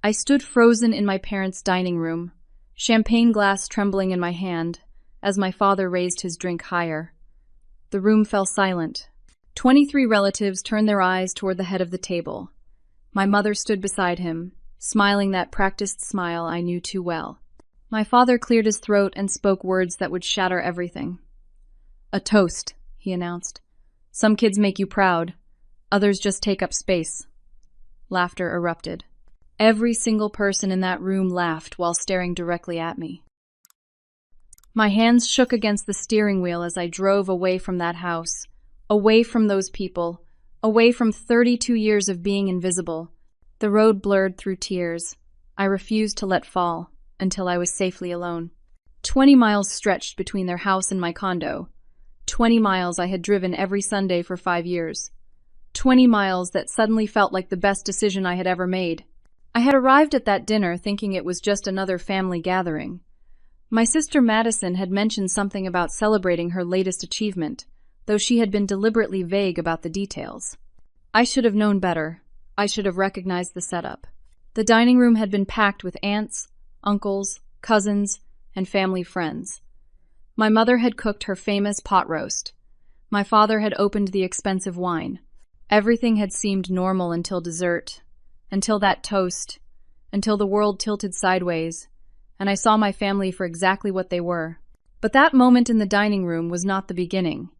I stood frozen in my parents' dining room, champagne glass trembling in my hand, as my father raised his drink higher. The room fell silent. 23 relatives turned their eyes toward the head of the table. My mother stood beside him, smiling that practiced smile I knew too well. My father cleared his throat and spoke words that would shatter everything. "A toast," he announced. "Some kids make you proud. Others just take up space." Laughter erupted. Every single person in that room laughed while staring directly at me. My hands shook against the steering wheel as I drove away from that house, away from those people, away from 32 years of being invisible. The road blurred through tears. I refused to let fall until I was safely alone. 20 miles stretched between their house and my condo. 20 miles I had driven every Sunday for 5 years. 20 miles that suddenly felt like the best decision I had ever made. I had arrived at that dinner thinking it was just another family gathering. My sister Madison had mentioned something about celebrating her latest achievement, though she had been deliberately vague about the details. I should have known better. I should have recognized the setup. The dining room had been packed with aunts, uncles, cousins, and family friends. My mother had cooked her famous pot roast. My father had opened the expensive wine. Everything had seemed normal until dessert, until that toast, until the world tilted sideways, and I saw my family for exactly what they were. But that moment in the dining room was not the beginning.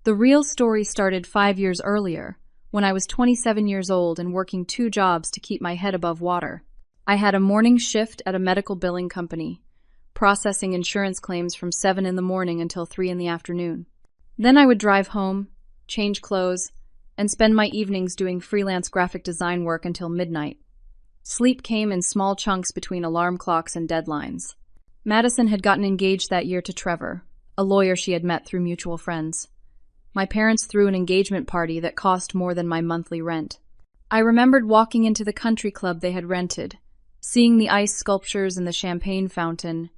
The real story started 5 years earlier, when I was 27 years old and working 2 jobs to keep my head above water. I had a morning shift at a medical billing company, processing insurance claims from 7 in the morning until 3 in the afternoon. Then I would drive home, change clothes, and spend my evenings doing freelance graphic design work until midnight. Sleep came in small chunks between alarm clocks and deadlines. Madison had gotten engaged that year to Trevor, a lawyer she had met through mutual friends. My parents threw an engagement party that cost more than my monthly rent. I remembered walking into the country club they had rented, seeing the ice sculptures and the champagne fountain,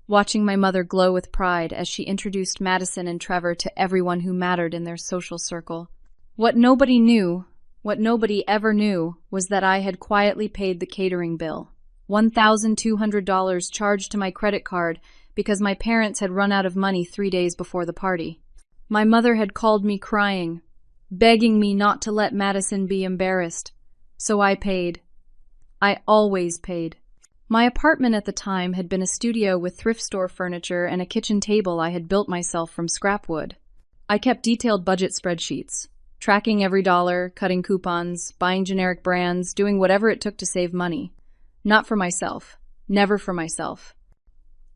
watching my mother glow with pride as she introduced Madison and Trevor to everyone who mattered in their social circle. What nobody knew, what nobody ever knew, was that I had quietly paid the catering bill. $1,200 charged to my credit card because my parents had run out of money 3 days before the party. My mother had called me crying, begging me not to let Madison be embarrassed. So I paid. I always paid. My apartment at the time had been a studio with thrift store furniture and a kitchen table I had built myself from scrap wood. I kept detailed budget spreadsheets, tracking every dollar, cutting coupons, buying generic brands, doing whatever it took to save money. Not for myself. Never for myself.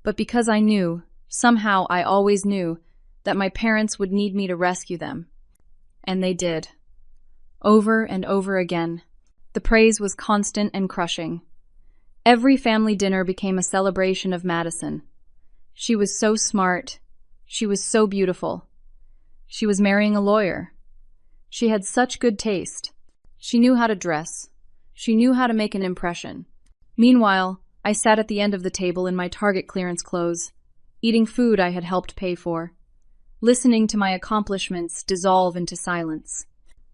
But because I knew, somehow I always knew, that my parents would need me to rescue them. And they did. Over and over again. The praise was constant and crushing. Every family dinner became a celebration of Madison. She was so smart. She was so beautiful. She was marrying a lawyer. She had such good taste. She knew how to dress. She knew how to make an impression. Meanwhile, I sat at the end of the table in my Target clearance clothes, eating food I had helped pay for, listening to my accomplishments dissolve into silence.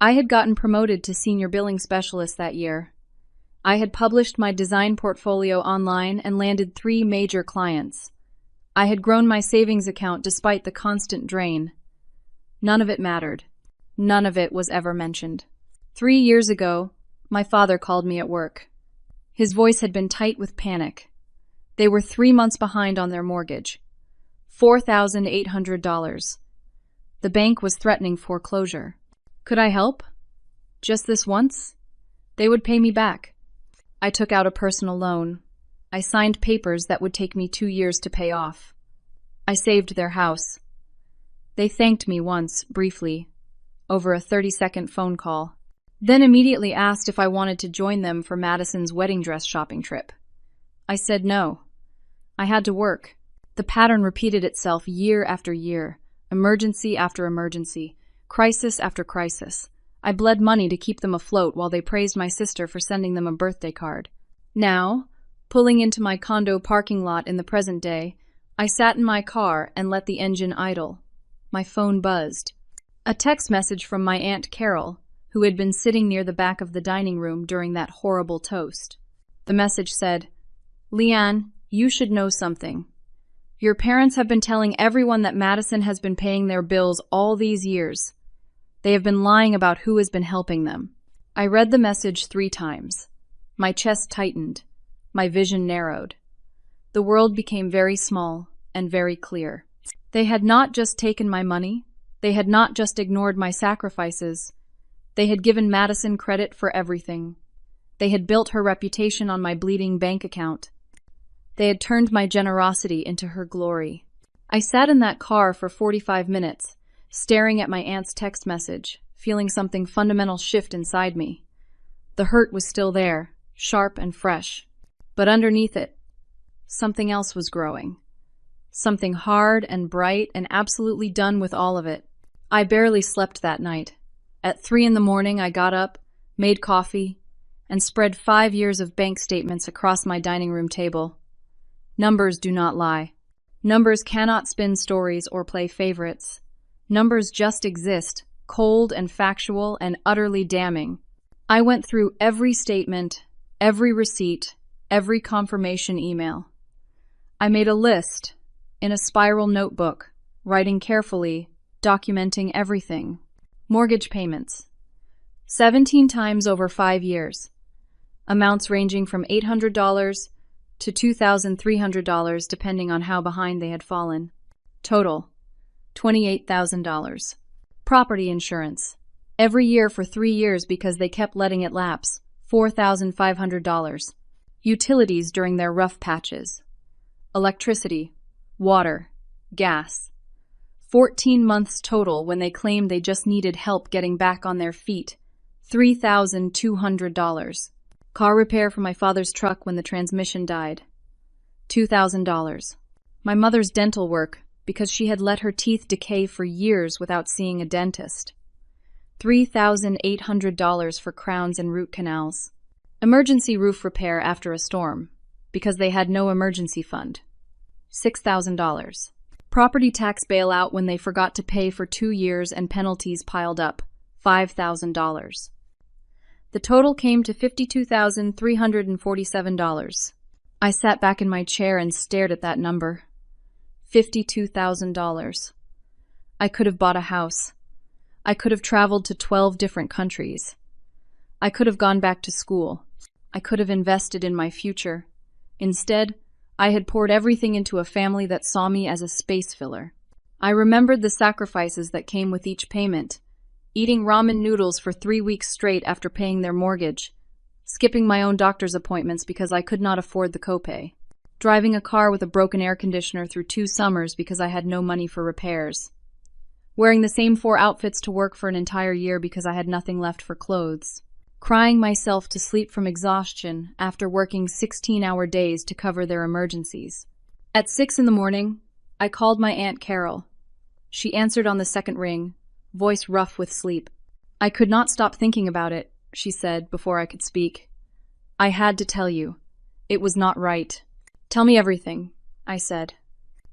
I had gotten promoted to senior billing specialist that year. I had published my design portfolio online and landed 3 major clients. I had grown my savings account despite the constant drain. None of it mattered. None of it was ever mentioned. 3 years ago, my father called me at work. His voice had been tight with panic. They were 3 months behind on their mortgage. $4,800. The bank was threatening foreclosure. Could I help? Just this once? They would pay me back. I took out a personal loan. I signed papers that would take me 2 years to pay off. I saved their house. They thanked me once, briefly, over a 30-second phone call, then immediately asked if I wanted to join them for Madison's wedding dress shopping trip. I said no. I had to work. The pattern repeated itself year after year, emergency after emergency, crisis after crisis. I bled money to keep them afloat while they praised my sister for sending them a birthday card. Now, pulling into my condo parking lot in the present day, I sat in my car and let the engine idle. My phone buzzed. A text message from my Aunt Carol, who had been sitting near the back of the dining room during that horrible toast. The message said, "Leanne, you should know something. Your parents have been telling everyone that Madison has been paying their bills all these years. They have been lying about who has been helping them." I read the message 3 times. My chest tightened. My vision narrowed. The world became very small and very clear. They had not just taken my money. They had not just ignored my sacrifices. They had given Madison credit for everything. They had built her reputation on my bleeding bank account. They had turned my generosity into her glory. I sat in that car for 45 minutes, staring at my aunt's text message, feeling something fundamental shift inside me. The hurt was still there, sharp and fresh. But underneath it, something else was growing. Something hard and bright and absolutely done with all of it. I barely slept that night. At 3 in the morning, I got up, made coffee, and spread 5 years of bank statements across my dining room table. Numbers do not lie. Numbers cannot spin stories or play favorites. Numbers just exist, cold and factual and utterly damning. I went through every statement, every receipt, every confirmation email. I made a list in a spiral notebook, writing carefully, documenting everything. Mortgage payments. 17 times over 5 years. Amounts ranging from $800 to $2,300 depending on how behind they had fallen. Total, $28,000. Property insurance. Every year for 3 years because they kept letting it lapse, $4,500. Utilities during their rough patches. Electricity, water, gas. 14 months total when they claimed they just needed help getting back on their feet, $3,200. Car repair for my father's truck when the transmission died, $2,000. My mother's dental work because she had let her teeth decay for years without seeing a dentist, $3,800 for crowns and root canals. Emergency roof repair after a storm because they had no emergency fund, $6,000. Property tax bailout when they forgot to pay for 2 years and penalties piled up, $5,000. The total came to $52,347. I sat back in my chair and stared at that number. $52,000. I could have bought a house. I could have traveled to 12 different countries. I could have gone back to school. I could have invested in my future. Instead, I had poured everything into a family that saw me as a space filler. I remembered the sacrifices that came with each payment. Eating ramen noodles for 3 weeks straight after paying their mortgage, skipping my own doctor's appointments because I could not afford the copay, driving a car with a broken air conditioner through 2 summers because I had no money for repairs, wearing the same 4 outfits to work for an entire year because I had nothing left for clothes, crying myself to sleep from exhaustion after working 16-hour days to cover their emergencies. At 6 in the morning, I called my Aunt Carol. She answered on the second ring, voice rough with sleep. "I could not stop thinking about it," she said before I could speak. "I had to tell you. It was not right." "Tell me everything," I said.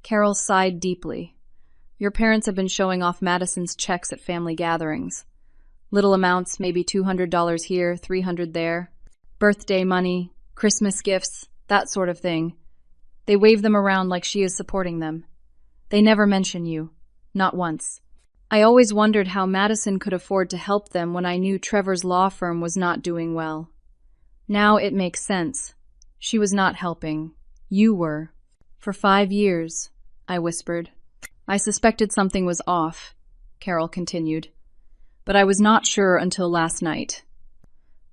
Carol sighed deeply. "Your parents have been showing off Madison's checks at family gatherings. Little amounts, maybe $200 here, $300 there. Birthday money, Christmas gifts, that sort of thing. They wave them around like she is supporting them. They never mention you. Not once. I always wondered how Madison could afford to help them when I knew Trevor's law firm was not doing well. Now it makes sense. She was not helping. You were." "For 5 years," I whispered. "I suspected something was off," Carol continued. "But I was not sure until last night.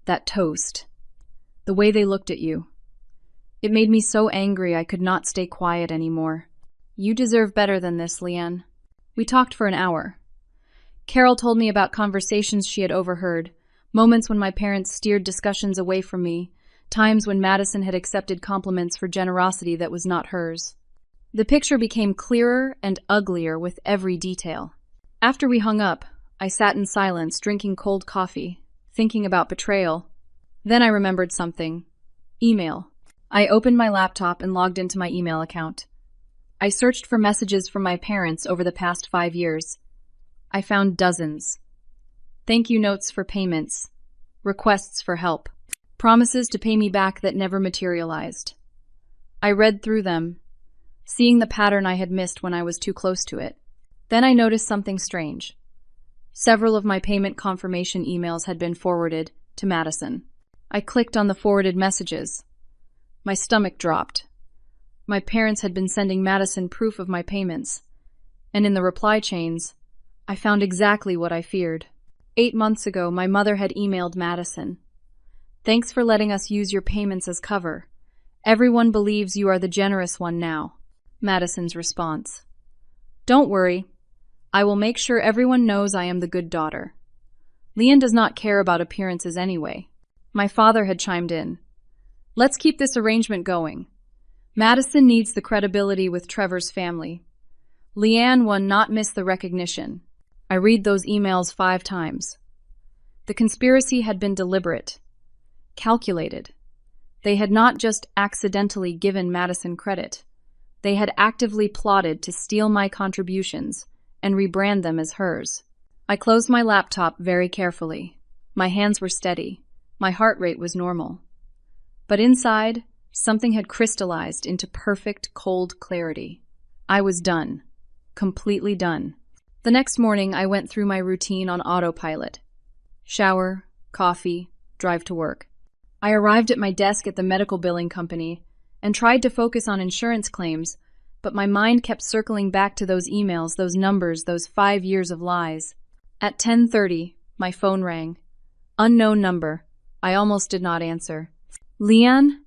That toast. The way they looked at you. It made me so angry I could not stay quiet anymore. You deserve better than this, Leanne." We talked for an hour. Carol told me about conversations she had overheard, moments when my parents steered discussions away from me, times when Madison had accepted compliments for generosity that was not hers. The picture became clearer and uglier with every detail. After we hung up, I sat in silence, drinking cold coffee, thinking about betrayal. Then I remembered something. Email. I opened my laptop and logged into my email account. I searched for messages from my parents over the past 5 years. I found dozens. Thank you notes for payments. Requests for help. Promises to pay me back that never materialized. I read through them, seeing the pattern I had missed when I was too close to it. Then I noticed something strange. Several of my payment confirmation emails had been forwarded to Madison. I clicked on the forwarded messages. My stomach dropped. My parents had been sending Madison proof of my payments, and in the reply chains, I found exactly what I feared. 8 months ago, my mother had emailed Madison. "Thanks for letting us use your payments as cover. Everyone believes you are the generous one now." Madison's response: "Don't worry. I will make sure everyone knows I am the good daughter. Leon does not care about appearances anyway." My father had chimed in. "Let's keep this arrangement going. Madison needs the credibility with Trevor's family. Leanne will not miss the recognition." I read those emails 5 times. The conspiracy had been deliberate, calculated. They had not just accidentally given Madison credit. They had actively plotted to steal my contributions and rebrand them as hers. I closed my laptop very carefully. My hands were steady. My heart rate was normal. But inside, something had crystallized into perfect, cold clarity. I was done. Completely done. The next morning, I went through my routine on autopilot. Shower, coffee, drive to work. I arrived at my desk at the medical billing company and tried to focus on insurance claims, but my mind kept circling back to those emails, those numbers, those 5 years of lies. At 10:30, my phone rang. Unknown number. I almost did not answer. "Leon?"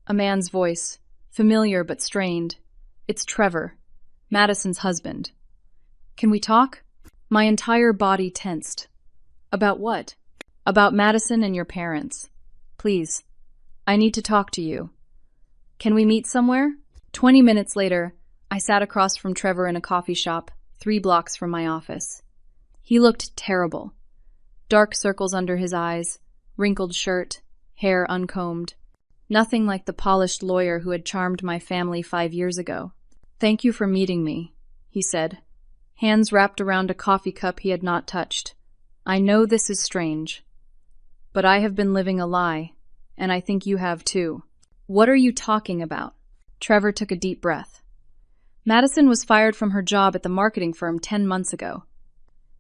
A man's voice, familiar but strained. "It's Trevor, Madison's husband. Can we talk?" My entire body tensed. "About what?" "About Madison and your parents. Please, I need to talk to you. Can we meet somewhere?" 20 minutes later, I sat across from Trevor in a coffee shop, 3 blocks from my office. He looked terrible. Dark circles under his eyes, wrinkled shirt, hair uncombed. Nothing like the polished lawyer who had charmed my family 5 years ago. "Thank you for meeting me," he said, hands wrapped around a coffee cup he had not touched. "I know this is strange, but I have been living a lie, and I think you have too." "What are you talking about?" Trevor took a deep breath. "Madison was fired from her job at the marketing firm 10 months ago.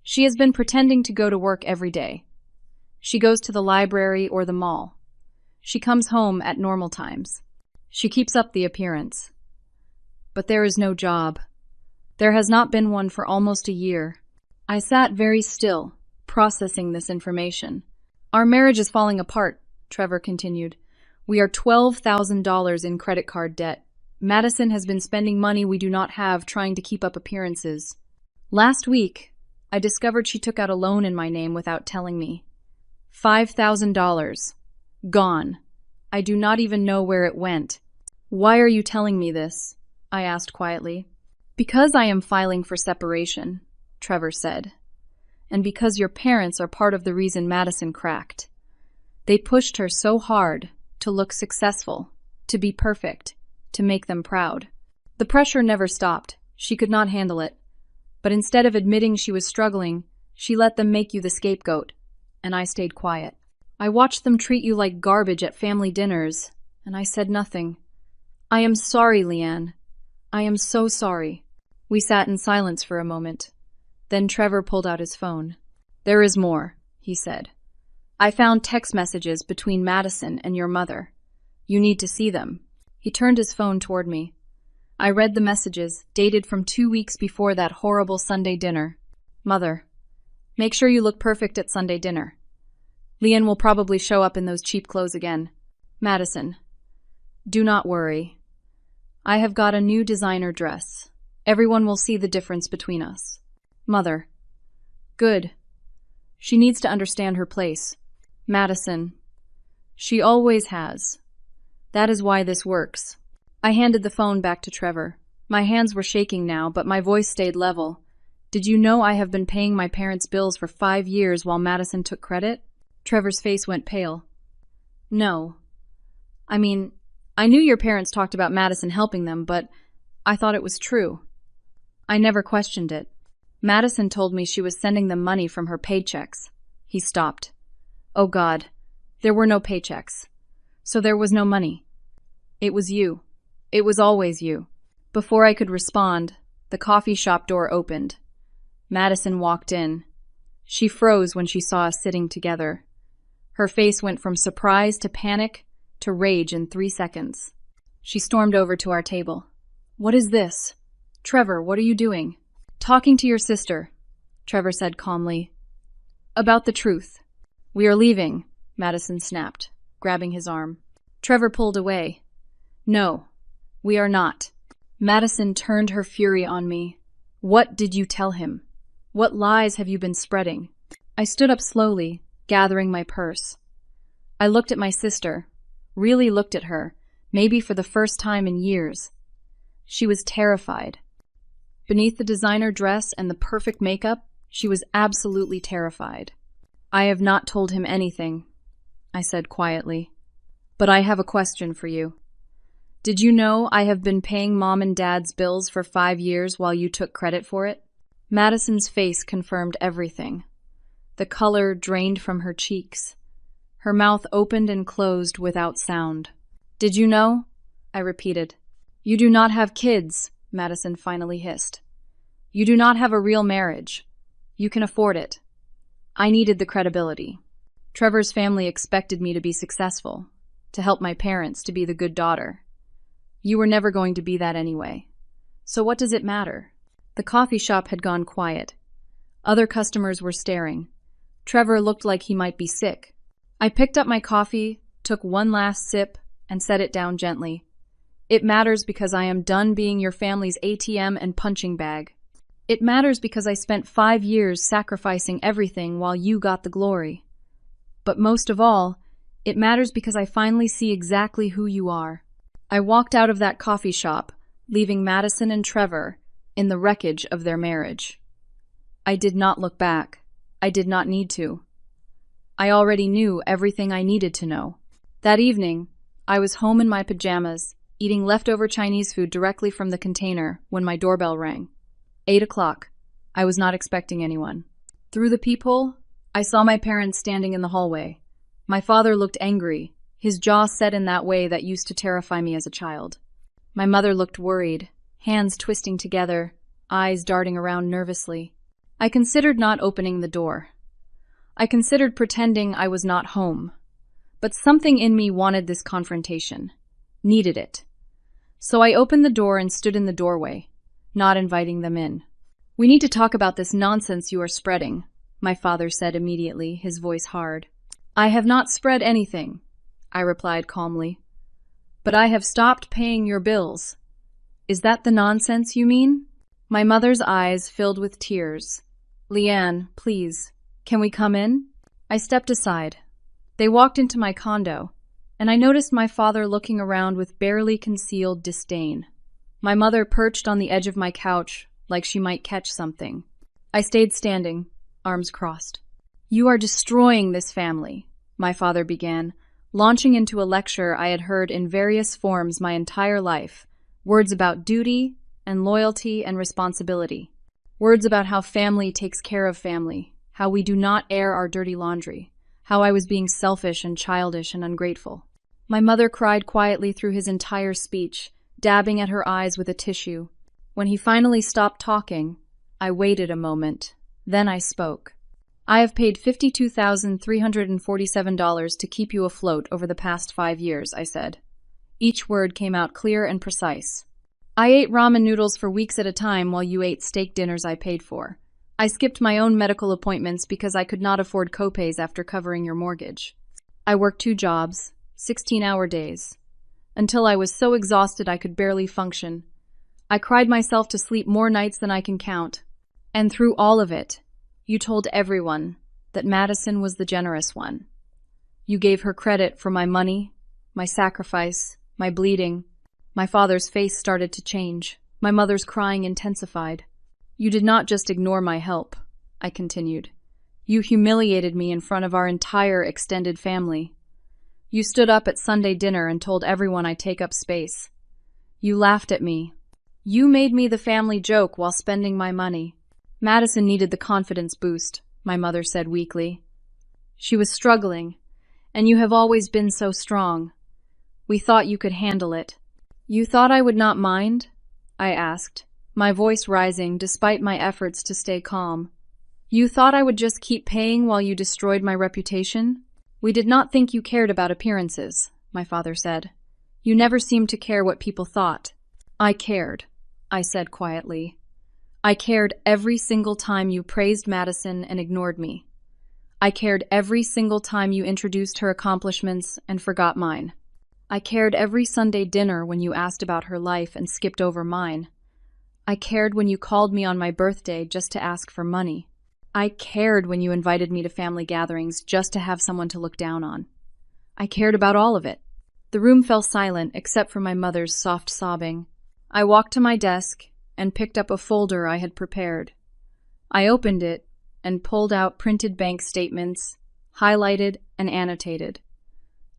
She has been pretending to go to work every day. She goes to the library or the mall. She comes home at normal times. She keeps up the appearance. But there is no job. There has not been one for almost a year." I sat very still, processing this information. "Our marriage is falling apart," Trevor continued. "We are $12,000 in credit card debt. Madison has been spending money we do not have trying to keep up appearances. Last week, I discovered she took out a loan in my name without telling me. $5,000. Gone. I do not even know where it went." "Why are you telling me this?" I asked quietly. "Because I am filing for separation," Trevor said. "And because your parents are part of the reason Madison cracked. They pushed her so hard to look successful, to be perfect, to make them proud. The pressure never stopped. She could not handle it. But instead of admitting she was struggling, she let them make you the scapegoat, and I stayed quiet. I watched them treat you like garbage at family dinners, and I said nothing. I am sorry, Leanne. I am so sorry." We sat in silence for a moment. Then Trevor pulled out his phone. "There is more," he said. "I found text messages between Madison and your mother. You need to see them." He turned his phone toward me. I read the messages, dated from 2 weeks before that horrible Sunday dinner. "Mother, make sure you look perfect at Sunday dinner. Leon will probably show up in those cheap clothes again. Madison, do not worry. I have got a new designer dress. Everyone will see the difference between us. Mother, good. She needs to understand her place. Madison, she always has. That is why this works." I handed the phone back to Trevor. My hands were shaking now, but my voice stayed level. "Did you know I have been paying my parents' bills for 5 years while Madison took credit?" Trevor's face went pale. "No. I mean, I knew your parents talked about Madison helping them, but I thought it was true. I never questioned it. Madison told me she was sending them money from her paychecks." He stopped. "Oh God, there were no paychecks. So there was no money. It was you. It was always you. Before I could respond, the coffee shop door opened. Madison walked in. She froze when she saw us sitting together. Her face went from surprise to panic to rage in 3 seconds. She stormed over to our table. "What is this? Trevor, what are you doing?" "Talking to your sister," Trevor said calmly. "About the truth." "We are leaving," Madison snapped, grabbing his arm. Trevor pulled away. "No, we are not." Madison turned her fury on me. "What did you tell him? What lies have you been spreading?" I stood up slowly, gathering my purse. I looked at my sister, really looked at her, maybe for the first time in years. She was terrified. Beneath the designer dress and the perfect makeup, she was absolutely terrified. "I have not told him anything," I said quietly. "But I have a question for you. Did you know I have been paying Mom and Dad's bills for 5 years while you took credit for it?" Madison's face confirmed everything. The color drained from her cheeks. Her mouth opened and closed without sound. "Did you know?" I repeated. "You do not have kids," Madison finally hissed. "You do not have a real marriage. You can afford it. I needed the credibility. Trevor's family expected me to be successful, to help my parents, to be the good daughter. You were never going to be that anyway. So what does it matter?" The coffee shop had gone quiet. Other customers were staring. Trevor looked like he might be sick. I picked up my coffee, took one last sip, and set it down gently. "It matters because I am done being your family's ATM and punching bag. It matters because I spent 5 years sacrificing everything while you got the glory. But most of all, it matters because I finally see exactly who you are." I walked out of that coffee shop, leaving Madison and Trevor in the wreckage of their marriage. I did not look back. I did not need to. I already knew everything I needed to know. That evening, I was home in my pajamas, eating leftover Chinese food directly from the container when my doorbell rang. 8 o'clock. I was not expecting anyone. Through the peephole, I saw my parents standing in the hallway. My father looked angry, his jaw set in that way that used to terrify me as a child. My mother looked worried, hands twisting together, eyes darting around nervously. I considered not opening the door. I considered pretending I was not home. But something in me wanted this confrontation, needed it. So I opened the door and stood in the doorway, not inviting them in. "We need to talk about this nonsense you are spreading," my father said immediately, his voice hard. "I have not spread anything," I replied calmly. "But I have stopped paying your bills. Is that the nonsense you mean?" My mother's eyes filled with tears. "Leanne, please, can we come in?" I stepped aside. They walked into my condo, and I noticed my father looking around with barely concealed disdain. My mother perched on the edge of my couch like she might catch something. I stayed standing, arms crossed. "You are destroying this family," my father began, launching into a lecture I had heard in various forms my entire life, words about duty and loyalty and responsibility, words about how family takes care of family, how we do not air our dirty laundry, how I was being selfish and childish and ungrateful. My mother cried quietly through his entire speech, dabbing at her eyes with a tissue. When he finally stopped talking, I waited a moment. Then I spoke. "I have paid $52,347 to keep you afloat over the past 5 years, I said. Each word came out clear and precise. "I ate ramen noodles for weeks at a time while you ate steak dinners I paid for. I skipped my own medical appointments because I could not afford copays after covering your mortgage. I worked 2 jobs, 16-hour days, until I was so exhausted I could barely function. I cried myself to sleep more nights than I can count. And through all of it, you told everyone that Madison was the generous one. You gave her credit for my money, my sacrifice, my bleeding." My father's face started to change. My mother's crying intensified. "You did not just ignore my help," I continued. "You humiliated me in front of our entire extended family. You stood up at Sunday dinner and told everyone I take up space. You laughed at me. You made me the family joke while spending my money." "Madison needed the confidence boost," my mother said weakly. "She was struggling, and you have always been so strong. We thought you could handle it. You thought I would not mind? I asked, my voice rising despite my efforts to stay calm. You thought I would just keep paying while you destroyed my reputation? We did not think you cared about appearances, my father said. You never seemed to care what people thought. I cared, I said quietly. I cared every single time you praised Madison and ignored me. I cared every single time you introduced her accomplishments and forgot mine. I cared every Sunday dinner when you asked about her life and skipped over mine. I cared when you called me on my birthday just to ask for money. I cared when you invited me to family gatherings just to have someone to look down on. I cared about all of it. The room fell silent except for my mother's soft sobbing. I walked to my desk and picked up a folder I had prepared. I opened it and pulled out printed bank statements, highlighted and annotated.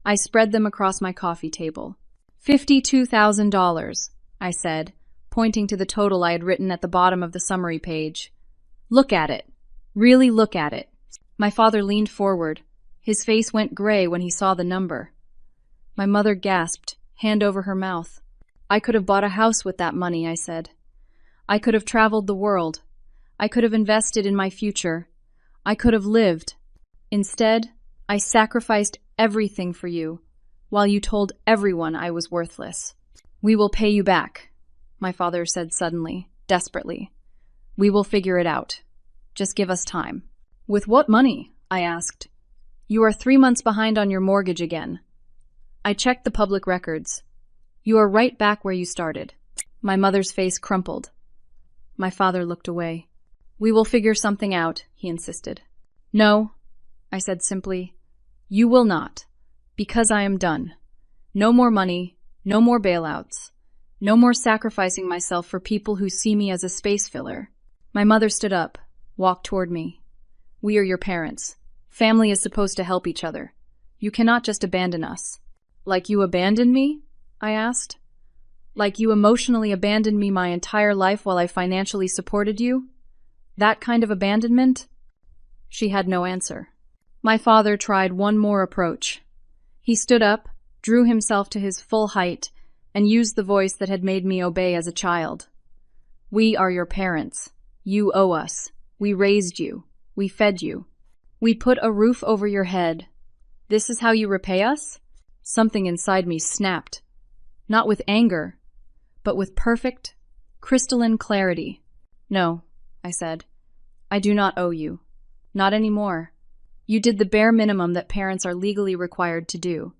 I spread them across my coffee table. $52,000, I said, pointing to the total I had written at the bottom of the summary page. Look at it. Really look at it. My father leaned forward. His face went gray when he saw the number. My mother gasped, hand over her mouth. I could have bought a house with that money, I said. I could have traveled the world. I could have invested in my future. I could have lived. Instead, I sacrificed everything for you, while you told everyone I was worthless. We will pay you back, my father said suddenly, desperately. We will figure it out. Just give us time. With what money? I asked. You are 3 months behind on your mortgage again. I checked the public records. You are right back where you started. My mother's face crumpled. My father looked away. We will figure something out, he insisted. No, I said simply. You will not, because I am done. No more money, no more bailouts, no more sacrificing myself for people who see me as a space filler. My mother stood up, walked toward me. We are your parents. Family is supposed to help each other. You cannot just abandon us. Like you abandoned me? I asked. Like you emotionally abandoned me my entire life while I financially supported you? That kind of abandonment? She had no answer. My father tried one more approach. He stood up, drew himself to his full height, and used the voice that had made me obey as a child. We are your parents. You owe us. We raised you. We fed you. We put a roof over your head. This is how you repay us? Something inside me snapped. Not with anger, but with perfect, crystalline clarity. No, I said. I do not owe you. Not anymore. You did the bare minimum that parents are legally required to do.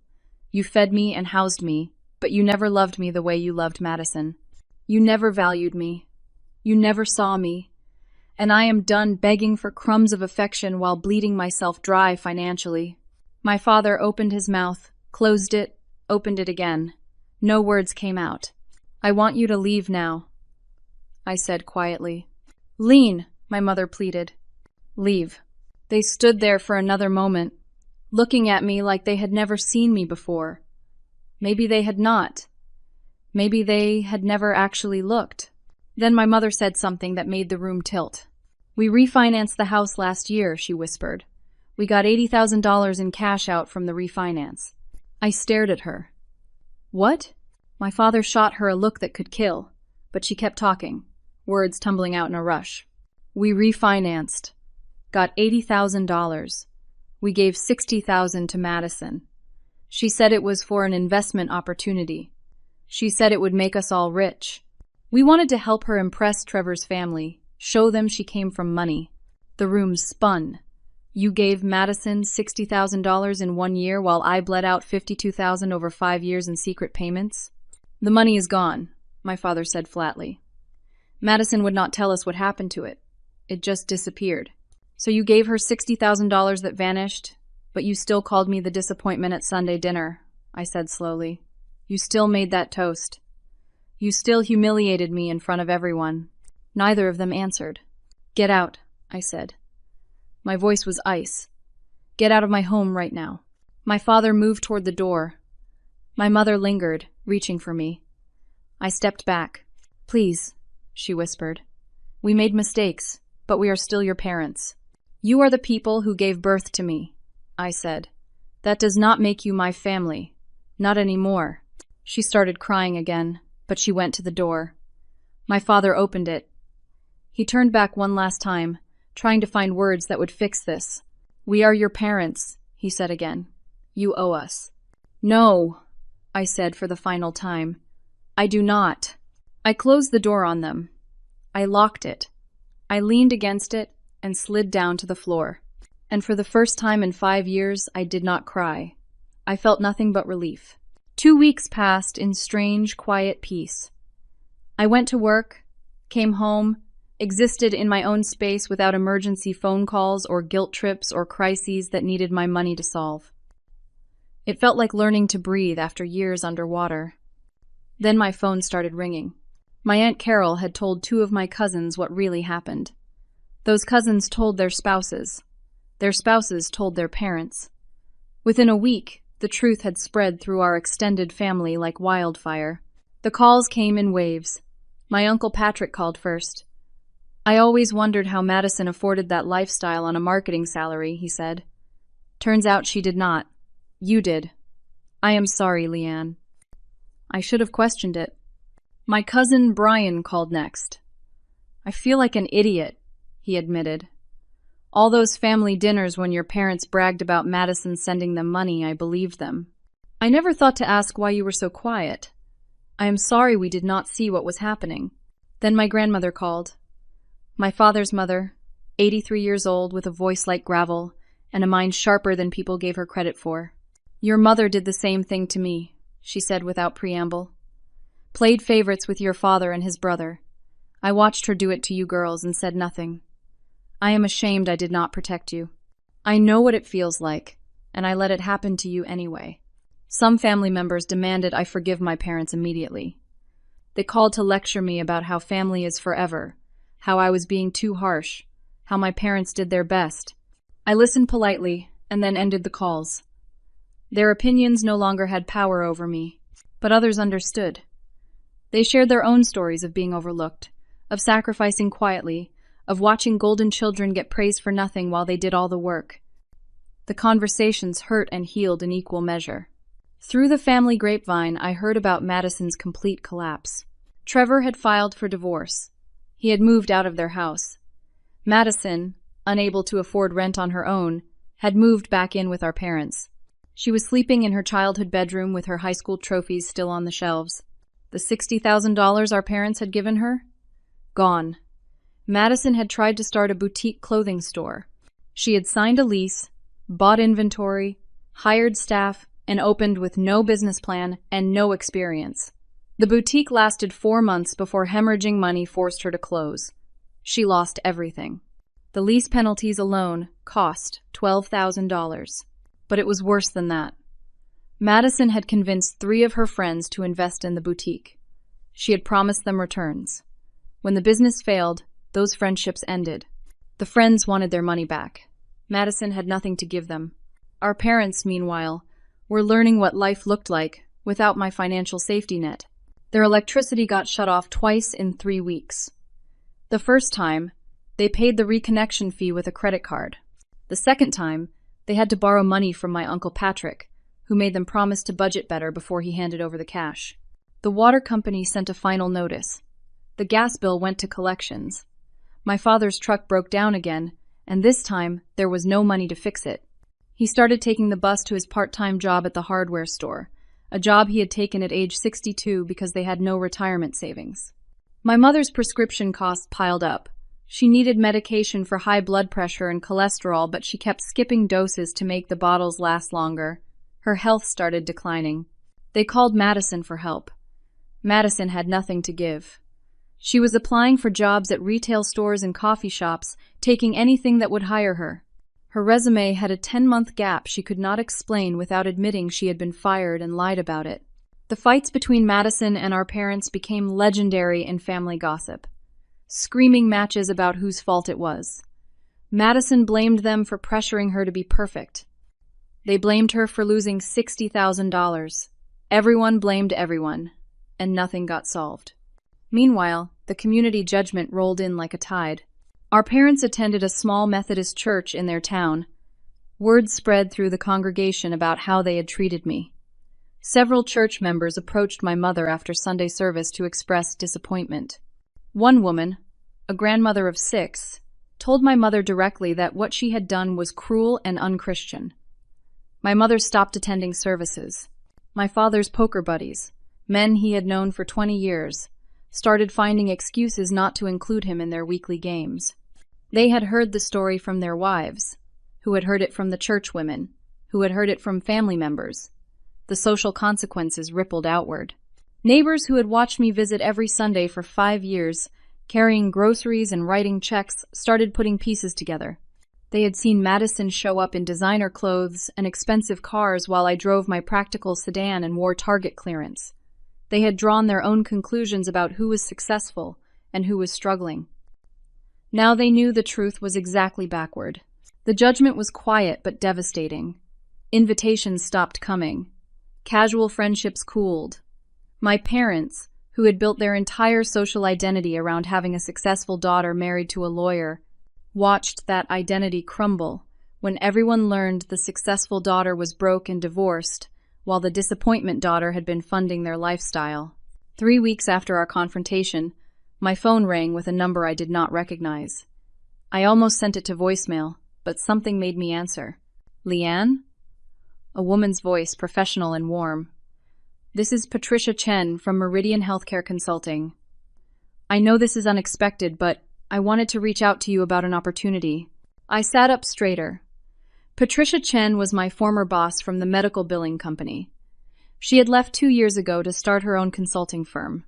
You fed me and housed me, but you never loved me the way you loved Madison. You never valued me. You never saw me. And I am done begging for crumbs of affection while bleeding myself dry financially. My father opened his mouth, closed it, opened it again. No words came out. I want you to leave now, I said quietly. Lean, my mother pleaded. Leave. They stood there for another moment, looking at me like they had never seen me before. Maybe they had not. Maybe they had never actually looked. Then my mother said something that made the room tilt. We refinanced the house last year, she whispered. We got $80,000 in cash out from the refinance. I stared at her. What? My father shot her a look that could kill, but she kept talking, words tumbling out in a rush. We refinanced. Got $80,000. We gave $60,000 to Madison. She said it was for an investment opportunity. She said it would make us all rich. We wanted to help her impress Trevor's family, show them she came from money. The room spun. You gave Madison $60,000 in 1 year while I bled out $52,000 over 5 years in secret payments? The money is gone, my father said flatly. Madison would not tell us what happened to it. It just disappeared. So you gave her $60,000 that vanished, but you still called me the disappointment at Sunday dinner, I said slowly. You still made that toast. You still humiliated me in front of everyone. Neither of them answered. Get out, I said. My voice was ice. Get out of my home right now. My father moved toward the door. My mother lingered, reaching for me. I stepped back. Please, she whispered. We made mistakes, but we are still your parents. You are the people who gave birth to me, I said. That does not make you my family. Not anymore. She started crying again, but she went to the door. My father opened it. He turned back one last time, trying to find words that would fix this. "We are your parents," he said again. "You owe us." "No," I said for the final time. "I do not." I closed the door on them. I locked it. I leaned against it and slid down to the floor. And for the first time in 5 years, I did not cry. I felt nothing but relief. 2 weeks passed in strange, quiet peace. I went to work, came home, existed in my own space without emergency phone calls or guilt trips or crises that needed my money to solve. It felt like learning to breathe after years underwater. Then my phone started ringing. My Aunt Carol had told 2 of my cousins what really happened. Those cousins told their spouses. Their spouses told their parents. Within a week, the truth had spread through our extended family like wildfire. The calls came in waves. My Uncle Patrick called first. "I always wondered how Madison afforded that lifestyle on a marketing salary," he said. "Turns out she did not. You did. I am sorry, Leanne." I should have questioned it. My cousin Brian called next. "I feel like an idiot," he admitted. "All those family dinners when your parents bragged about Madison sending them money, I believed them. I never thought to ask why you were so quiet. I am sorry we did not see what was happening." Then my grandmother called. My father's mother, 83 years old with a voice like gravel and a mind sharper than people gave her credit for. "Your mother did the same thing to me," she said without preamble. "Played favorites with your father and his brother. I watched her do it to you girls and said nothing. I am ashamed I did not protect you. I know what it feels like, and I let it happen to you anyway." Some family members demanded I forgive my parents immediately. They called to lecture me about how family is forever, how I was being too harsh, how my parents did their best. I listened politely and then ended the calls. Their opinions no longer had power over me, but others understood. They shared their own stories of being overlooked, of sacrificing quietly, of watching golden children get praised for nothing while they did all the work. The conversations hurt and healed in equal measure. Through the family grapevine, I heard about Madison's complete collapse. Trevor had filed for divorce. He had moved out of their house. Madison, unable to afford rent on her own, had moved back in with our parents. She was sleeping in her childhood bedroom with her high school trophies still on the shelves. The $60,000 our parents had given her? Gone. Madison had tried to start a boutique clothing store. She had signed a lease, bought inventory, hired staff, and opened with no business plan and no experience. The boutique lasted 4 months before hemorrhaging money forced her to close. She lost everything. The lease penalties alone cost $12,000. But it was worse than that. Madison had convinced 3 of her friends to invest in the boutique. She had promised them returns. When the business failed, those friendships ended. The friends wanted their money back. Madison had nothing to give them. Our parents, meanwhile, were learning what life looked like without my financial safety net. Their electricity got shut off twice in 3 weeks. The first time, they paid the reconnection fee with a credit card. The second time, they had to borrow money from my Uncle Patrick, who made them promise to budget better before he handed over the cash. The water company sent a final notice. The gas bill went to collections. My father's truck broke down again, and this time there was no money to fix it. He started taking the bus to his part-time job at the hardware store, a job he had taken at age 62 because they had no retirement savings. My mother's prescription costs piled up. She needed medication for high blood pressure and cholesterol, but she kept skipping doses to make the bottles last longer. Her health started declining. They called Madison for help. Madison had nothing to give. She was applying for jobs at retail stores and coffee shops, taking anything that would hire her. Her resume had a 10-month gap she could not explain without admitting she had been fired and lied about it. The fights between Madison and our parents became legendary in family gossip. Screaming matches about whose fault it was. Madison blamed them for pressuring her to be perfect. They blamed her for losing $60,000. Everyone blamed everyone, and nothing got solved. Meanwhile, the community judgment rolled in like a tide. Our parents attended a small Methodist church in their town. Word spread through the congregation about how they had treated me. Several church members approached my mother after Sunday service to express disappointment. One woman, a grandmother of 6, told my mother directly that what she had done was cruel and unchristian. My mother stopped attending services. My father's poker buddies, men he had known for 20 years, started finding excuses not to include him in their weekly games. They had heard the story from their wives, who had heard it from the church women, who had heard it from family members. The social consequences rippled outward. Neighbors who had watched me visit every Sunday for 5 years, carrying groceries and writing checks, started putting pieces together. They had seen Madison show up in designer clothes and expensive cars while I drove my practical sedan and wore Target clearance. They had drawn their own conclusions about who was successful and who was struggling. Now they knew the truth was exactly backward. The judgment was quiet but devastating. Invitations stopped coming. Casual friendships cooled. My parents, who had built their entire social identity around having a successful daughter married to a lawyer, watched that identity crumble when everyone learned the successful daughter was broke and divorced, while the disappointment daughter had been funding their lifestyle. 3 weeks after our confrontation, my phone rang with a number I did not recognize. I almost sent it to voicemail, but something made me answer. "Leanne?" A woman's voice, professional and warm. "This is Patricia Chen from Meridian Healthcare Consulting. I know this is unexpected, but I wanted to reach out to you about an opportunity." I sat up straighter. Patricia Chen was my former boss from the medical billing company. She had left 2 years ago to start her own consulting firm.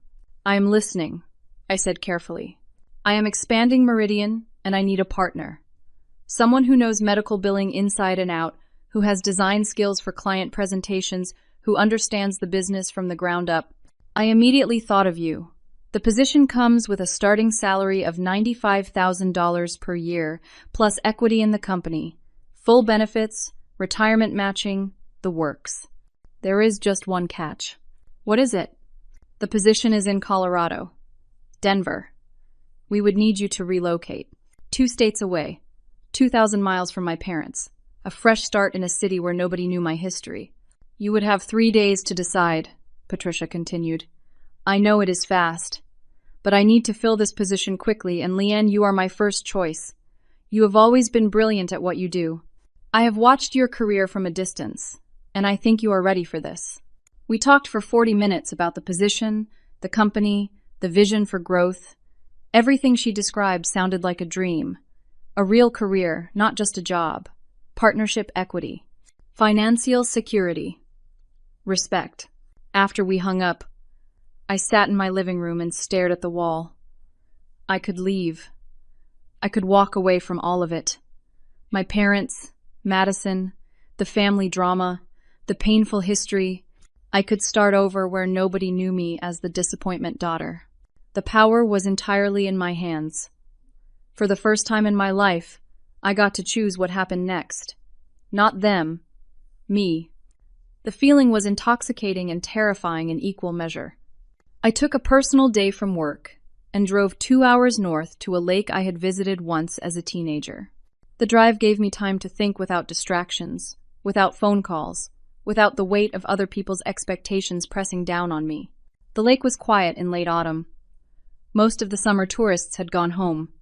"I am listening," I said carefully. "I am expanding Meridian, and I need a partner. Someone who knows medical billing inside and out, who has design skills for client presentations, who understands the business from the ground up." I immediately thought of you. The position comes with a starting salary of $95,000 per year, plus equity in the company, full benefits, retirement matching, the works. There is just one catch. "What is it?" "The position is in Colorado. Denver. We would need you to relocate. 2 states away, 2,000 miles from my parents. A fresh start in a city where nobody knew my history." "You would have 3 days to decide," Patricia continued. "I know it is fast, but I need to fill this position quickly, and Leanne, you are my first choice. You have always been brilliant at what you do. I have watched your career from a distance, and I think you are ready for this." We talked for 40 minutes about the position, the company, the vision for growth. Everything she described sounded like a dream. A real career, not just a job. Partnership equity. Financial security. Respect. After we hung up, I sat in my living room and stared at the wall. I could leave. I could walk away from all of it. My parents, Madison, the family drama, the painful history. I could start over where nobody knew me as the disappointment daughter. The power was entirely in my hands. For the first time in my life, I got to choose what happened next. Not them. Me. The feeling was intoxicating and terrifying in equal measure. I took a personal day from work and drove 2 hours north to a lake I had visited once as a teenager. The drive gave me time to think without distractions, without phone calls, without the weight of other people's expectations pressing down on me. The lake was quiet in late autumn. Most of the summer tourists had gone home.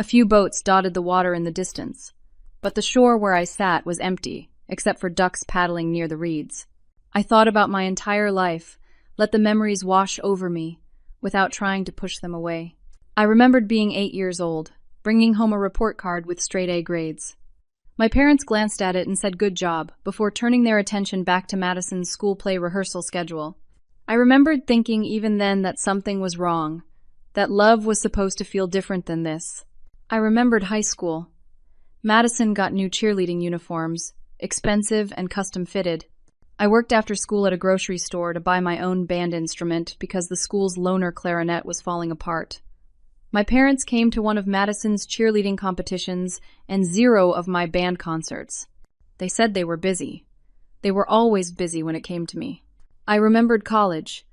A few boats dotted the water in the distance, but the shore where I sat was empty, except for ducks paddling near the reeds. I thought about my entire life, let the memories wash over me, without trying to push them away. I remembered being 8 years old, bringing home a report card with straight A grades. My parents glanced at it and said good job, before turning their attention back to Madison's school play rehearsal schedule. I remembered thinking even then that something was wrong, that love was supposed to feel different than this. I remembered high school. Madison got new cheerleading uniforms, expensive and custom-fitted. I worked after school at a grocery store to buy my own band instrument because the school's loaner clarinet was falling apart. My parents came to one of Madison's cheerleading competitions and 0 of my band concerts. They said they were busy. They were always busy when it came to me. I remembered college.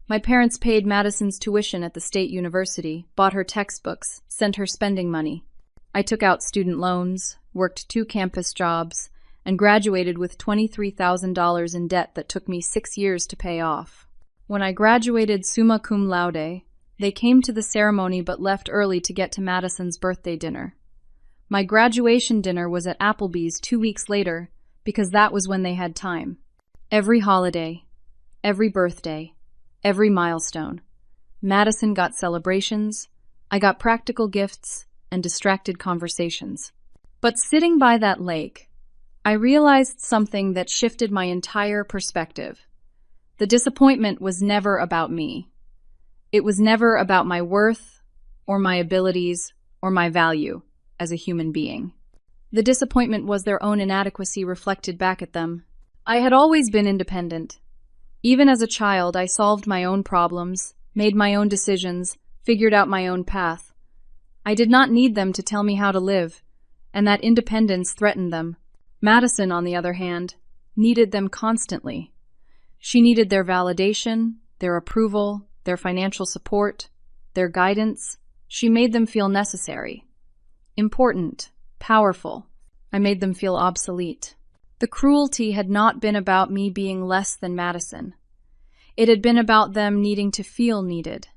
My parents paid Madison's tuition at the state university, bought her textbooks, sent her spending money. I took out student loans, worked 2 campus jobs, and graduated with $23,000 in debt that took me 6 years to pay off. When I graduated summa cum laude, they came to the ceremony but left early to get to Madison's birthday dinner. My graduation dinner was at Applebee's 2 weeks later because that was when they had time. Every holiday, every birthday, every milestone. Madison got celebrations, I got practical gifts and distracted conversations. But sitting by that lake, I realized something that shifted my entire perspective. The disappointment was never about me. It was never about my worth or my abilities or my value as a human being. The disappointment was their own inadequacy reflected back at them. I had always been independent. Even as a child, I solved my own problems, made my own decisions, figured out my own path. I did not need them to tell me how to live, and that independence threatened them. Madison, on the other hand, needed them constantly. She needed their validation, their approval, their financial support, their guidance. She made them feel necessary, important, powerful. I made them feel obsolete. The cruelty had not been about me being less than Madison. It had been about them needing to feel needed,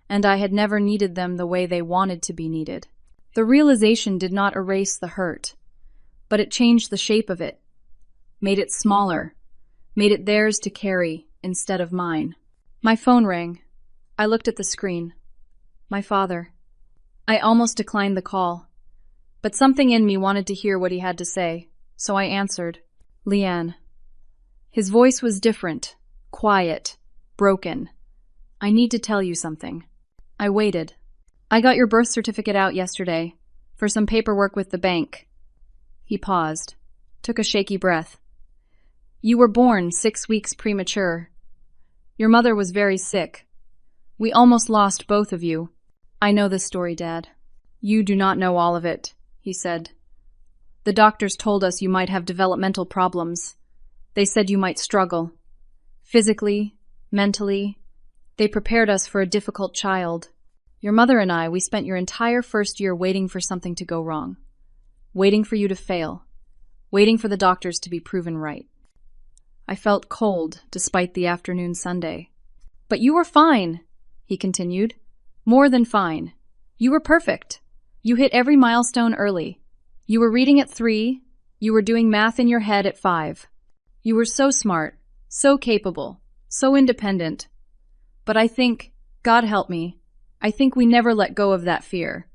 and I had never needed them the way they wanted to be needed. The realization did not erase the hurt, but it changed the shape of it, made it smaller, made it theirs to carry instead of mine. My phone rang. I looked at the screen. My father. I almost declined the call, but something in me wanted to hear what he had to say, so I answered. Leanne. His voice was different, quiet, broken. I need to tell you something. I waited. I got your birth certificate out yesterday, for some paperwork with the bank. He paused, took a shaky breath. You were born 6 weeks premature. Your mother was very sick. We almost lost both of you. I know this story, Dad. You do not know all of it, he said. The doctors told us you might have developmental problems. They said you might struggle. Physically, mentally. They prepared us for a difficult child. Your mother and I, we spent your entire first year waiting for something to go wrong. Waiting for you to fail. Waiting for the doctors to be proven right. I felt cold despite the afternoon sundae. But you were fine, he continued. More than fine. You were perfect. You hit every milestone early. You were reading at 3. You were doing math in your head at 5. You were so smart, so capable, so independent. But I think, God help me, I think we never let go of that fear.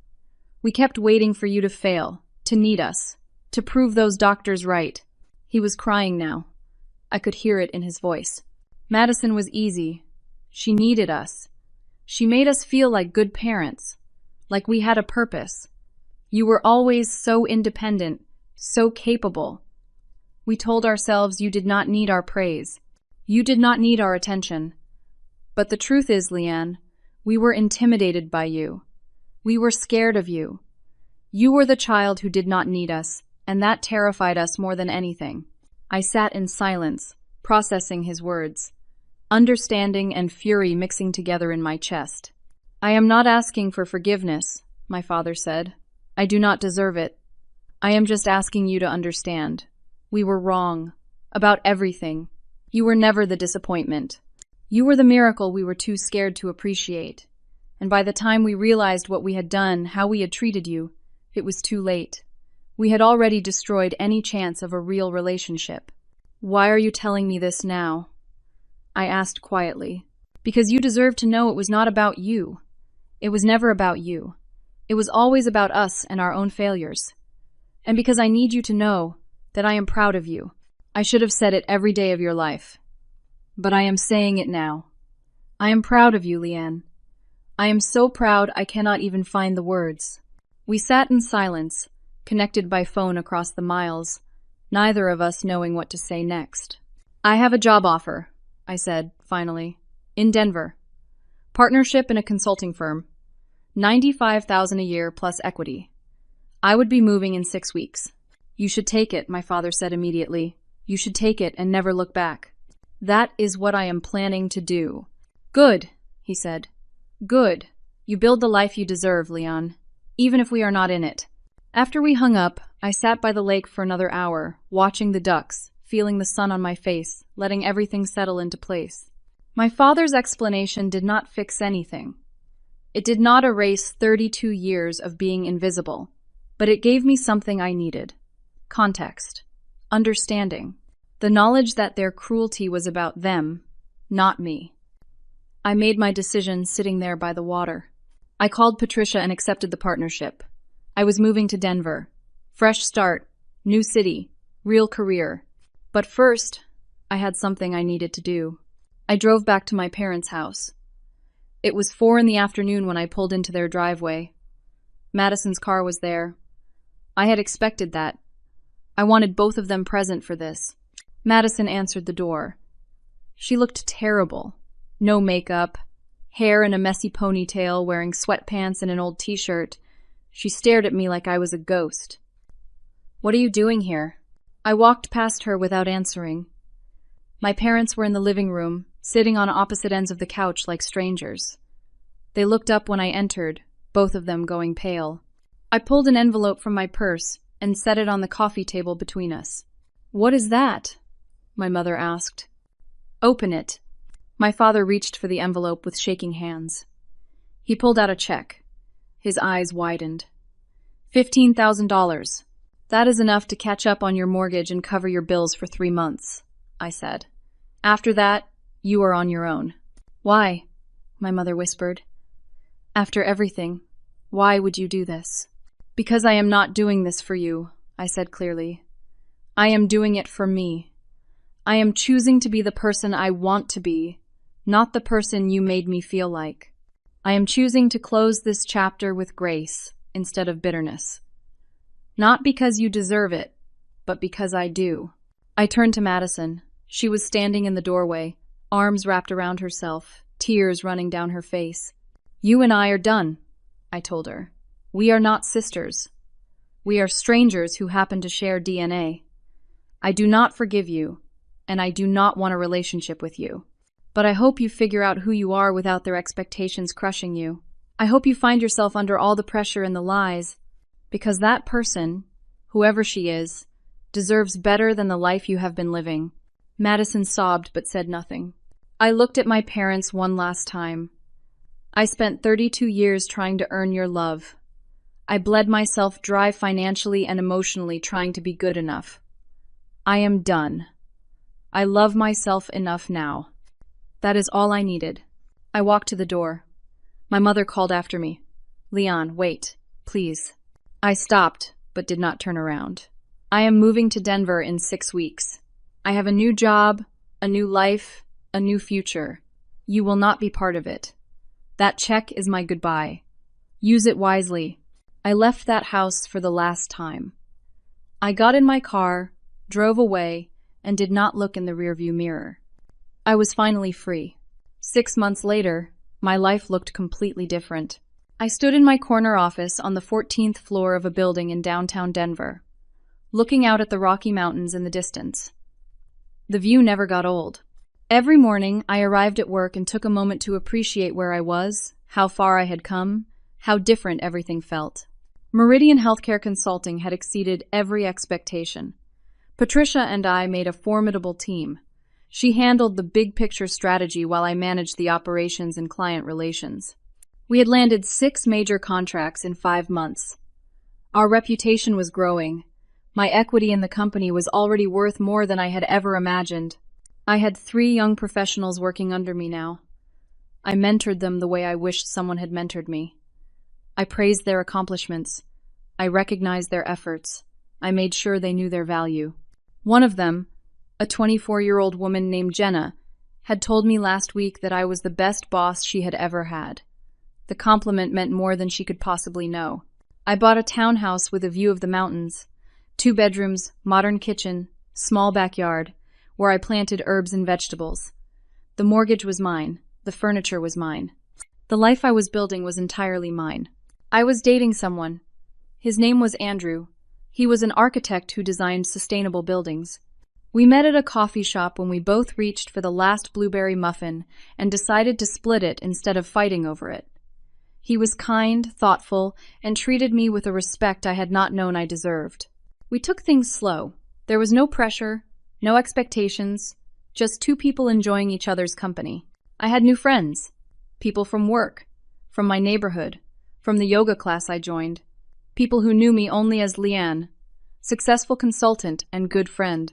We kept waiting for you to fail, to need us, to prove those doctors right. He was crying now. I could hear it in his voice. Madison was easy. She needed us. She made us feel like good parents, like we had a purpose. You were always so independent, so capable. We told ourselves you did not need our praise. You did not need our attention. But the truth is, Leanne, we were intimidated by you. We were scared of you. You were the child who did not need us, and that terrified us more than anything. I sat in silence, processing his words, understanding and fury mixing together in my chest. I am not asking for forgiveness, my father said. I do not deserve it. I am just asking you to understand. We were wrong. About everything. You were never the disappointment. You were the miracle we were too scared to appreciate. And by the time we realized what we had done, how we had treated you, it was too late. We had already destroyed any chance of a real relationship. Why are you telling me this now? I asked quietly. Because you deserve to know it was not about you. It was never about you. It was always about us and our own failures. And because I need you to know that I am proud of you. I should have said it every day of your life. But I am saying it now. I am proud of you, Leanne. I am so proud I cannot even find the words. We sat in silence, connected by phone across the miles, neither of us knowing what to say next. I have a job offer, I said, finally, in Denver. Partnership in a consulting firm. $95,000 a year plus equity. I would be moving in 6 weeks. You should take it, my father said immediately. You should take it and never look back. That is what I am planning to do. Good, he said. Good. You build the life you deserve, Leon, even if we are not in it. After we hung up, I sat by the lake for another hour, watching the ducks, feeling the sun on my face, letting everything settle into place. My father's explanation did not fix anything. It did not erase 32 years of being invisible, but it gave me something I needed. Context. Understanding. The knowledge that their cruelty was about them, not me. I made my decision sitting there by the water. I called Patricia and accepted the partnership. I was moving to Denver. Fresh start, new city, real career. But first, I had something I needed to do. I drove back to my parents' house. It was 4 in the afternoon when I pulled into their driveway. Madison's car was there. I had expected that. I wanted both of them present for this. Madison answered the door. She looked terrible. No makeup, hair in a messy ponytail, wearing sweatpants and an old t-shirt. She stared at me like I was a ghost. "What are you doing here?" I walked past her without answering. My parents were in the living room, sitting on opposite ends of the couch like strangers. They looked up when I entered, both of them going pale. I pulled an envelope from my purse and set it on the coffee table between us. "What is that?" my mother asked. "Open it." My father reached for the envelope with shaking hands. He pulled out a check. His eyes widened. $15,000. That is enough to catch up on your mortgage and cover your bills for 3 months, I said. After that, you are on your own. Why? My mother whispered. After everything, why would you do this? Because I am not doing this for you, I said clearly. I am doing it for me. I am choosing to be the person I want to be, not the person you made me feel like. I am choosing to close this chapter with grace instead of bitterness. Not because you deserve it, but because I do. I turned to Madison. She was standing in the doorway, arms wrapped around herself, tears running down her face. You and I are done, I told her. We are not sisters. We are strangers who happen to share DNA. I do not forgive you, and I do not want a relationship with you. But I hope you figure out who you are without their expectations crushing you. I hope you find yourself under all the pressure and the lies, because that person, whoever she is, deserves better than the life you have been living. Madison sobbed but said nothing. I looked at my parents one last time. I spent 32 years trying to earn your love. I bled myself dry financially and emotionally trying to be good enough. I am done. I love myself enough now. That is all I needed. I walked to the door. My mother called after me. Leon, wait, please. I stopped, but did not turn around. I am moving to Denver in 6 weeks. I have a new job, a new life, a new future. You will not be part of it. That check is my goodbye. Use it wisely. I left that house for the last time. I got in my car, drove away, and did not look in the rearview mirror. I was finally free. 6 months later, my life looked completely different. I stood in my corner office on the 14th floor of a building in downtown Denver, looking out at the Rocky Mountains in the distance. The view never got old. Every morning, I arrived at work and took a moment to appreciate where I was, how far I had come, how different everything felt. Meridian Healthcare Consulting had exceeded every expectation. Patricia and I made a formidable team. She handled the big picture strategy while I managed the operations and client relations. We had landed 6 major contracts in 5 months. Our reputation was growing. My equity in the company was already worth more than I had ever imagined. I had 3 young professionals working under me now. I mentored them the way I wished someone had mentored me. I praised their accomplishments. I recognized their efforts. I made sure they knew their value. One of them, a 24-year-old woman named Jenna, had told me last week that I was the best boss she had ever had. The compliment meant more than she could possibly know. I bought a townhouse with a view of the mountains, 2 bedrooms, modern kitchen, small backyard, where I planted herbs and vegetables. The mortgage was mine. The furniture was mine. The life I was building was entirely mine. I was dating someone. His name was Andrew. He was an architect who designed sustainable buildings. We met at a coffee shop when we both reached for the last blueberry muffin and decided to split it instead of fighting over it. He was kind, thoughtful, and treated me with a respect I had not known I deserved. We took things slow. There was no pressure, no expectations, just two people enjoying each other's company. I had new friends, people from work, from my neighborhood, from the yoga class I joined, people who knew me only as Leanne, successful consultant and good friend.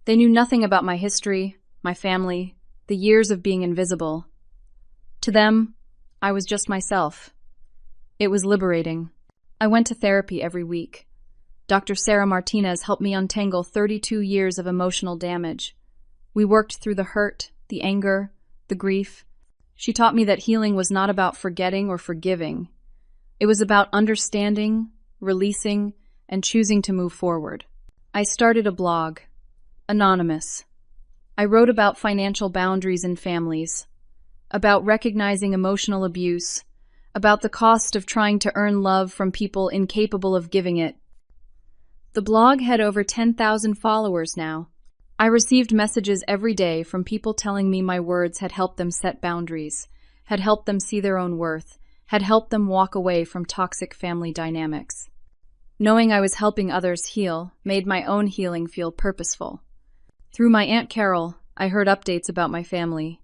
They knew nothing about my history, my family, the years of being invisible. To them, I was just myself. It was liberating. I went to therapy every week. Dr. Sarah Martinez helped me untangle 32 years of emotional damage. We worked through the hurt, the anger, the grief. She taught me that healing was not about forgetting or forgiving. It was about understanding, releasing, and choosing to move forward. I started a blog, Anonymous. I wrote about financial boundaries in families, about recognizing emotional abuse, about the cost of trying to earn love from people incapable of giving it. The blog had over 10,000 followers now. I received messages every day from people telling me my words had helped them set boundaries, had helped them see their own worth, had helped them walk away from toxic family dynamics. Knowing I was helping others heal made my own healing feel purposeful. Through my Aunt Carol, I heard updates about my family.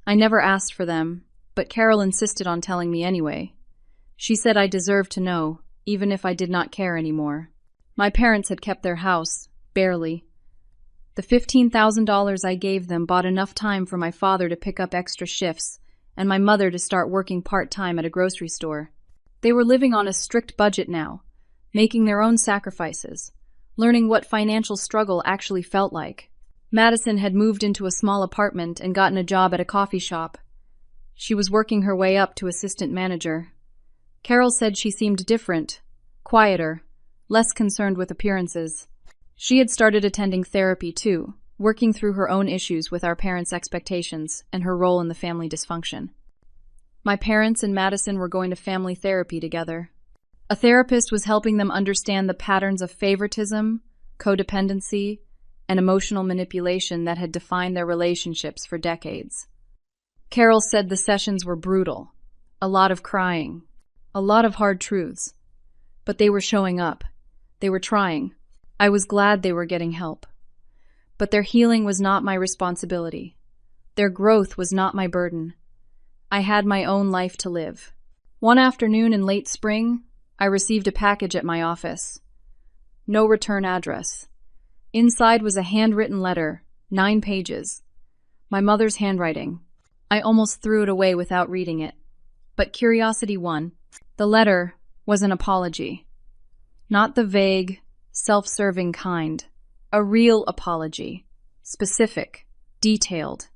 I never asked for them, but Carol insisted on telling me anyway. She said I deserved to know, even if I did not care anymore. My parents had kept their house, barely. The $15,000 I gave them bought enough time for my father to pick up extra shifts and my mother to start working part-time at a grocery store. They were living on a strict budget now, making their own sacrifices, learning what financial struggle actually felt like. Madison had moved into a small apartment and gotten a job at a coffee shop. She was working her way up to assistant manager. Carol said she seemed different, quieter, less concerned with appearances. She had started attending therapy too, working through her own issues with our parents' expectations and her role in the family dysfunction. My parents and Madison were going to family therapy together. A therapist was helping them understand the patterns of favoritism, codependency, and emotional manipulation that had defined their relationships for decades. Carol said the sessions were brutal, a lot of crying, a lot of hard truths. But they were showing up. They were trying. I was glad they were getting help. But their healing was not my responsibility. Their growth was not my burden. I had my own life to live. One afternoon in late spring, I received a package at my office. No return address. Inside was a handwritten letter, 9 pages. My mother's handwriting. I almost threw it away without reading it. But curiosity won. The letter was an apology. Not the vague, self-serving kind. A real apology. Specific, detailed,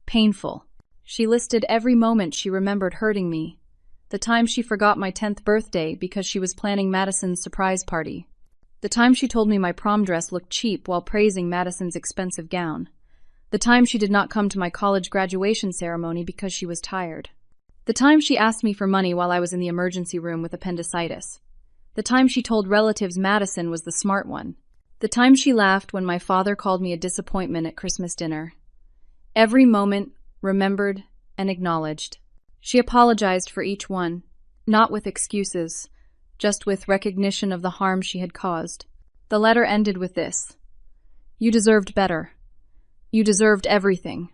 painful. She listed every moment she remembered hurting me. The time she forgot my 10th birthday because she was planning Madison's surprise party. The time she told me my prom dress looked cheap while praising Madison's expensive gown. The time she did not come to my college graduation ceremony because she was tired. The time she asked me for money while I was in the emergency room with appendicitis. The time she told relatives Madison was the smart one. The time she laughed when my father called me a disappointment at Christmas dinner. Every moment remembered and acknowledged. She apologized for each one, not with excuses, just with recognition of the harm she had caused. The letter ended with this: "You deserved better. You deserved everything.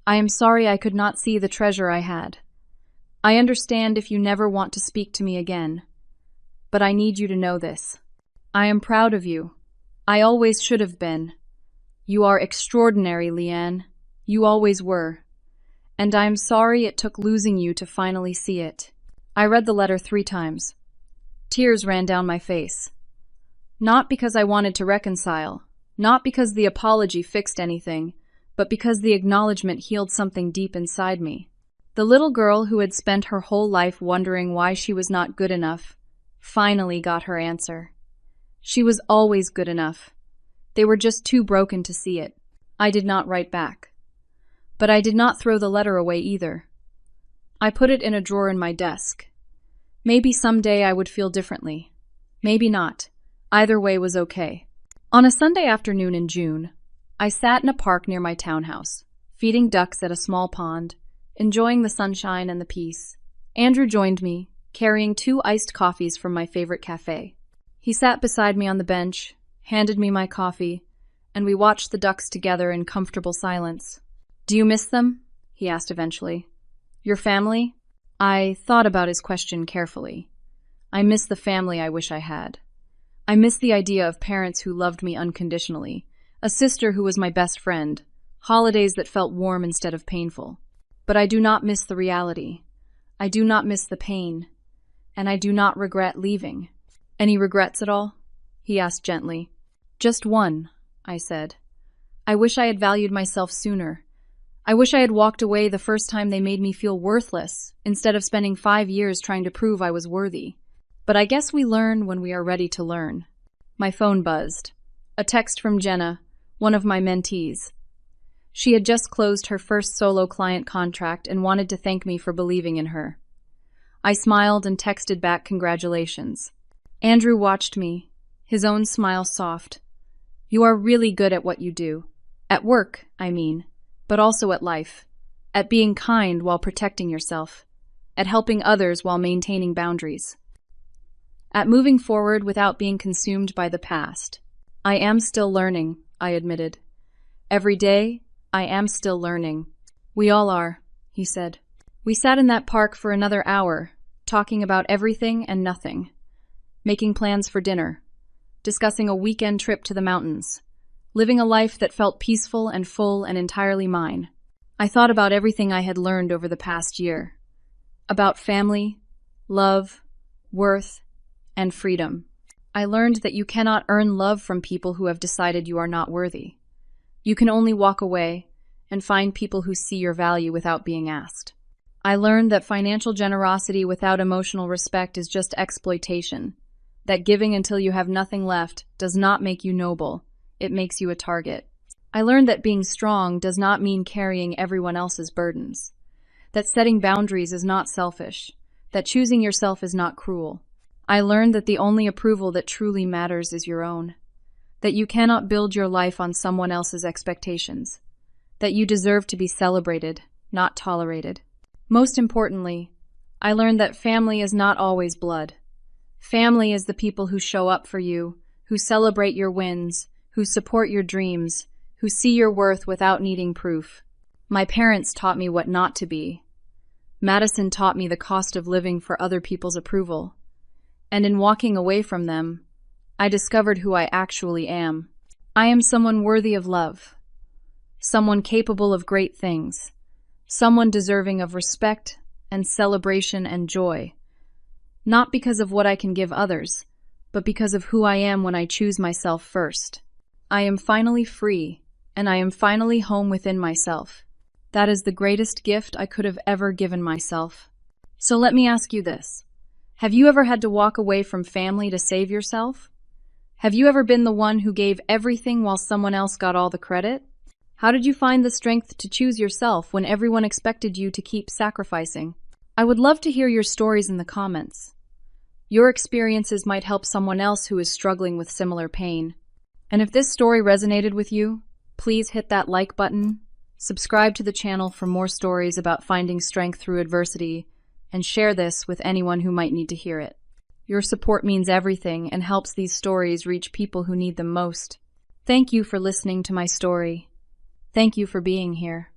I am sorry I could not see the treasure I had. I understand if you never want to speak to me again. But I need you to know this. I am proud of you. I always should have been. You are extraordinary, Leanne. You always were. And I am sorry it took losing you to finally see it." I read the letter 3 times. Tears ran down my face. Not because I wanted to reconcile, not because the apology fixed anything, but because the acknowledgement healed something deep inside me. The little girl who had spent her whole life wondering why she was not good enough finally got her answer. She was always good enough. They were just too broken to see it. I did not write back. But I did not throw the letter away either. I put it in a drawer in my desk. Maybe someday I would feel differently. Maybe not. Either way was okay. On a Sunday afternoon in June, I sat in a park near my townhouse, feeding ducks at a small pond, enjoying the sunshine and the peace. Andrew joined me, carrying 2 iced coffees from my favorite cafe. He sat beside me on the bench, handed me my coffee, and we watched the ducks together in comfortable silence. "Do you miss them?" he asked eventually. "Your family?" I thought about his question carefully. I miss the family I wish I had. I miss the idea of parents who loved me unconditionally, a sister who was my best friend, holidays that felt warm instead of painful. But I do not miss the reality. I do not miss the pain. And I do not regret leaving. "Any regrets at all?" he asked gently. "Just one," I said. "I wish I had valued myself sooner. I wish I had walked away the first time they made me feel worthless, instead of spending 5 years trying to prove I was worthy. But I guess we learn when we are ready to learn." My phone buzzed. A text from Jenna, one of my mentees. She had just closed her first solo client contract and wanted to thank me for believing in her. I smiled and texted back congratulations. Andrew watched me, his own smile soft. "You are really good at what you do. At work, I mean, but also at life. At being kind while protecting yourself. At helping others while maintaining boundaries. At moving forward without being consumed by the past." "I am still learning," I admitted. "Every day, I am still learning." "We all are," he said. We sat in that park for another hour, talking about everything and nothing, making plans for dinner, discussing a weekend trip to the mountains, living a life that felt peaceful and full and entirely mine. I thought about everything I had learned over the past year, about family, love, worth, and freedom. I learned that you cannot earn love from people who have decided you are not worthy. You can only walk away and find people who see your value without being asked. I learned that financial generosity without emotional respect is just exploitation, that giving until you have nothing left does not make you noble, it makes you a target. I learned that being strong does not mean carrying everyone else's burdens, that setting boundaries is not selfish, that choosing yourself is not cruel. I learned that the only approval that truly matters is your own, that you cannot build your life on someone else's expectations, that you deserve to be celebrated, not tolerated. Most importantly, I learned that family is not always blood. Family is the people who show up for you, who celebrate your wins, who support your dreams, who see your worth without needing proof. My parents taught me what not to be. Madison taught me the cost of living for other people's approval. And in walking away from them, I discovered who I actually am. I am someone worthy of love, someone capable of great things, someone deserving of respect and celebration and joy, not because of what I can give others, but because of who I am when I choose myself first. I am finally free, and I am finally home within myself. That is the greatest gift I could have ever given myself. So let me ask you this. Have you ever had to walk away from family to save yourself? Have you ever been the one who gave everything while someone else got all the credit? How did you find the strength to choose yourself when everyone expected you to keep sacrificing? I would love to hear your stories in the comments. Your experiences might help someone else who is struggling with similar pain. And if this story resonated with you, please hit that like button, subscribe to the channel for more stories about finding strength through adversity, and share this with anyone who might need to hear it. Your support means everything and helps these stories reach people who need them most. Thank you for listening to my story. Thank you for being here.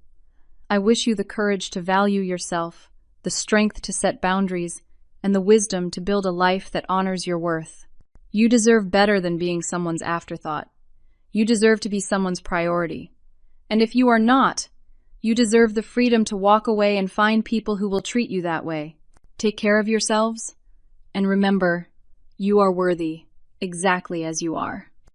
I wish you the courage to value yourself, the strength to set boundaries, and the wisdom to build a life that honors your worth. You deserve better than being someone's afterthought. You deserve to be someone's priority. And if you are not, you deserve the freedom to walk away and find people who will treat you that way. Take care of yourselves, and remember, you are worthy, exactly as you are.